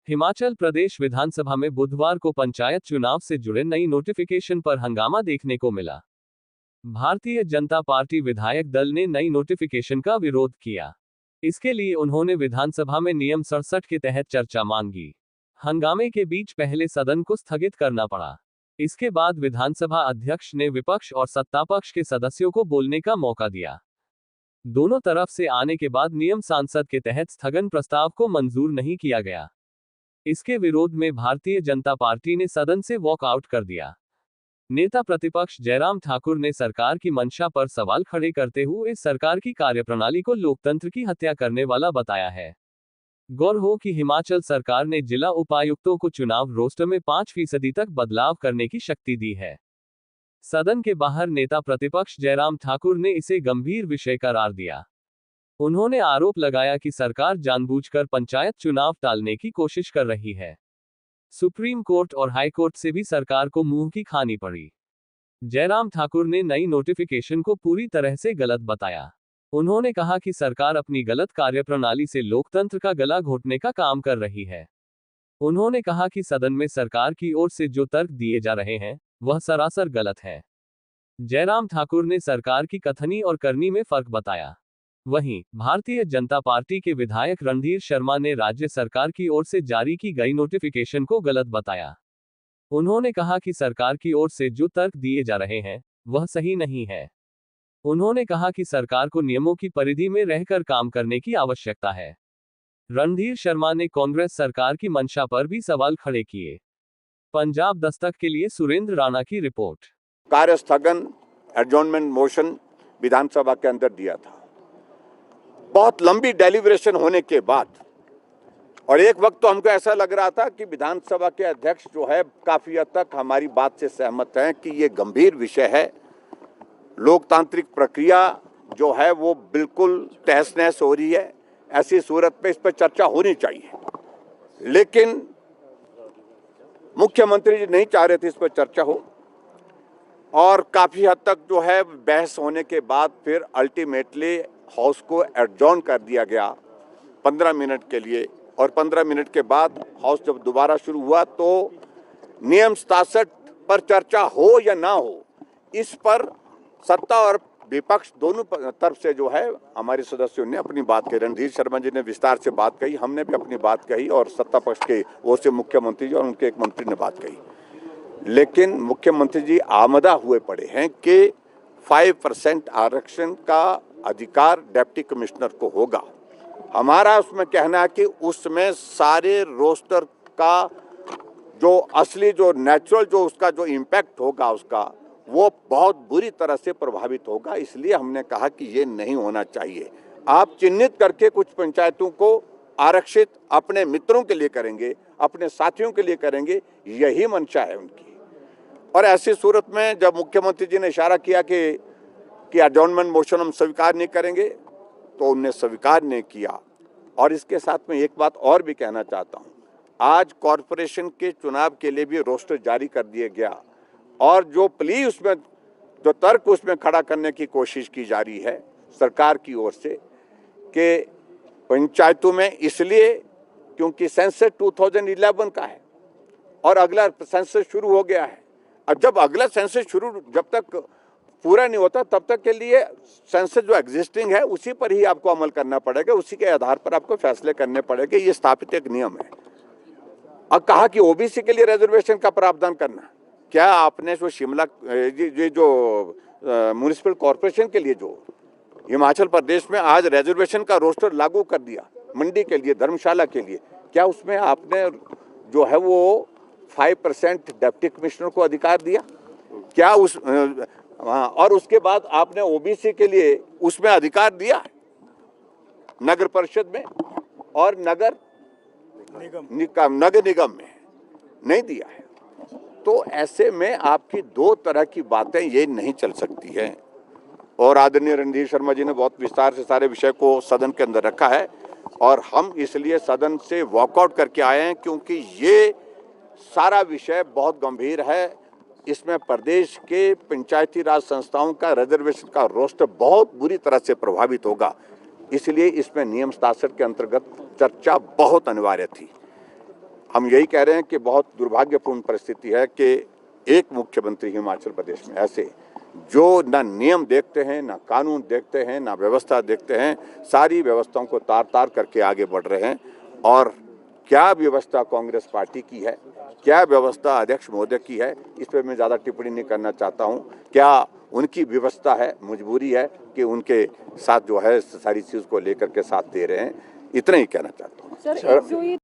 हिमाचल प्रदेश विधानसभा में बुधवार को पंचायत चुनाव से जुड़े नई नोटिफिकेशन पर हंगामा देखने को मिला। भारतीय जनता पार्टी विधायक दल ने नई नोटिफिकेशन का विरोध किया। इसके लिए उन्होंने विधानसभा में नियम 67 के तहत चर्चा मांगी। हंगामे के बीच पहले सदन को स्थगित करना पड़ा। इसके बाद विधानसभा अध्यक्ष ने विपक्ष और सत्तापक्ष के सदस्यों को बोलने का मौका दिया। दोनों तरफ से आने के बाद नियम सांसद के तहत स्थगन प्रस्ताव को मंजूर नहीं किया गया। इसके विरोध में भारतीय जनता पार्टी ने सदन से वॉकआउट कर दिया। नेता प्रतिपक्ष जयराम ठाकुर ने सरकार की मंशा पर सवाल खड़े करते हुए इस सरकार की कार्यप्रणाली को लोकतंत्र की हत्या करने वाला बताया है। गौर हो कि हिमाचल सरकार ने जिला उपायुक्तों को चुनाव रोस्टर में 5% तक बदलाव करने की शक्ति दी है। सदन के बाहर नेता प्रतिपक्ष जयराम ठाकुर ने इसे गंभीर विषय करार दिया। उन्होंने आरोप लगाया कि सरकार जानबूझकर पंचायत चुनाव टालने की कोशिश कर रही है। सुप्रीम कोर्ट और हाई कोर्ट से भी सरकार को मुंह की खानी पड़ी। जयराम ठाकुर ने नई नोटिफिकेशन को पूरी तरह से गलत बताया। उन्होंने कहा कि सरकार अपनी गलत कार्यप्रणाली से लोकतंत्र का गला घोटने का काम कर रही है। उन्होंने कहा कि सदन में सरकार की ओर से जो तर्क दिए जा रहे हैं वह सरासर गलत है। जयराम ठाकुर ने सरकार की कथनी और करनी में फर्क बताया। वहीं भारतीय जनता पार्टी के विधायक रणधीर शर्मा ने राज्य सरकार की ओर से जारी की गई नोटिफिकेशन को गलत बताया। उन्होंने कहा कि सरकार की ओर से जो तर्क दिए जा रहे हैं वह सही नहीं है। उन्होंने कहा कि सरकार को नियमों की परिधि में रहकर काम करने की आवश्यकता है। रणधीर शर्मा ने कांग्रेस सरकार की मंशा पर भी सवाल खड़े किए। पंजाब दस्तक के लिए सुरेंद्र राणा की रिपोर्ट। कार्य स्थगन एडजॉर्नमेंट मोशन विधानसभा के अंदर दिया था। बहुत लंबी डेलिब्रेशन होने के बाद और एक वक्त तो हमको ऐसा लग रहा था कि विधानसभा के अध्यक्ष जो है काफी हद तक हमारी बात से सहमत हैं कि ये गंभीर विषय है। लोकतांत्रिक प्रक्रिया जो है वो बिल्कुल तहस नहस हो रही है। ऐसी सूरत में इस पर चर्चा होनी चाहिए, लेकिन मुख्यमंत्री जी नहीं चाह रहे थे इस पर चर्चा हो और काफी हद तक जो है बहस होने के बाद फिर अल्टीमेटली हाउस को एडजॉर्न कर दिया गया 15 मिनट के लिए। और 15 मिनट के बाद हाउस जब दोबारा शुरू हुआ तो नियम 67 पर चर्चा हो या ना हो, इस पर सत्ता और विपक्ष दोनों तरफ से जो है हमारे सदस्यों ने अपनी बात कही। रणधीर शर्मा जी ने विस्तार से बात कही, हमने भी अपनी बात कही और सत्ता पक्ष के ओर से मुख्यमंत्री जी और उनके एक मंत्री ने बात कही। लेकिन मुख्यमंत्री जी आमदा हुए पड़े हैं कि 5% आरक्षण का अधिकार डिप्टी कमिश्नर को होगा। हमारा उसमें कहना है कि उसमें सारे रोस्टर का जो असली जो नेचुरल जो उसका जो इम्पैक्ट होगा उसका वो बहुत बुरी तरह से प्रभावित होगा। इसलिए हमने कहा कि ये नहीं होना चाहिए। आप चिन्हित करके कुछ पंचायतों को आरक्षित अपने मित्रों के लिए करेंगे, अपने साथियों के लिए करेंगे, यही मंशा है उनकी। और ऐसी सूरत में जब मुख्यमंत्री जी ने इशारा किया कि एडजॉर्नमेंट मोशन हम स्वीकार नहीं करेंगे, तो उन्हें स्वीकार नहीं किया। और इसके साथ में एक बात और भी कहना चाहता हूँ, आज कॉरपोरेशन के चुनाव के लिए भी रोस्टर जारी कर दिया गया और जो प्ली उसमें जो तर्क उसमें खड़ा करने की कोशिश की जा रही है सरकार की ओर से कि पंचायतों में इसलिए क्योंकि सेंसस 2011 का है और अगला सेंसस शुरू हो गया है। अब जब अगला सेंसस शुरू जब तक पूरा नहीं होता तब तक के लिए सेंसस जो एग्जिस्टिंग है उसी पर ही आपको अमल करना पड़ेगा, उसी के आधार पर आपको फैसले करने पड़ेंगे। ये स्थापित एक नियम है। अब कहा कि ओबीसी के लिए रिजर्वेशन का प्रावधान करना, क्या आपने जो शिमला ये जो म्युनिसिपल कॉर्पोरेशन के लिए जो हिमाचल प्रदेश में आज रिजर्वेशन का रोस्टर लागू कर दिया मंडी के लिए, धर्मशाला के लिए, क्या उसमें आपने जो है वो 5% डिप्टी कमिश्नर को अधिकार दिया? क्या उस और उसके बाद आपने ओबीसी के लिए उसमें अधिकार दिया है नगर परिषद में और नगर निगम में नहीं दिया है। तो ऐसे में आपकी दो तरह की बातें ये नहीं चल सकती हैं। और आदरणीय रणधीर शर्मा जी ने बहुत विस्तार से सारे विषय को सदन के अंदर रखा है और हम इसलिए सदन से वॉकआउट करके आए हैं क्योंकि ये सारा विषय बहुत गंभीर है। इसमें प्रदेश के पंचायती राज संस्थाओं का रिजर्वेशन का रोस्टर बहुत बुरी तरह से प्रभावित होगा। इसलिए इसमें नियम 67 के अंतर्गत चर्चा बहुत अनिवार्य थी। हम यही कह रहे हैं कि बहुत दुर्भाग्यपूर्ण परिस्थिति है कि एक मुख्यमंत्री हिमाचल प्रदेश में ऐसे जो ना नियम देखते हैं, ना कानून देखते हैं, ना व्यवस्था देखते हैं, सारी व्यवस्थाओं को तार तार करके आगे बढ़ रहे हैं। और क्या व्यवस्था कांग्रेस पार्टी की है, क्या व्यवस्था अध्यक्ष महोदय की है, इस पर मैं ज़्यादा टिप्पणी नहीं करना चाहता हूँ। क्या उनकी व्यवस्था है, मजबूरी है कि उनके साथ जो है सारी चीज़ को लेकर के साथ दे रहे हैं, इतना ही कहना चाहता हूँ। सर, एक जो ये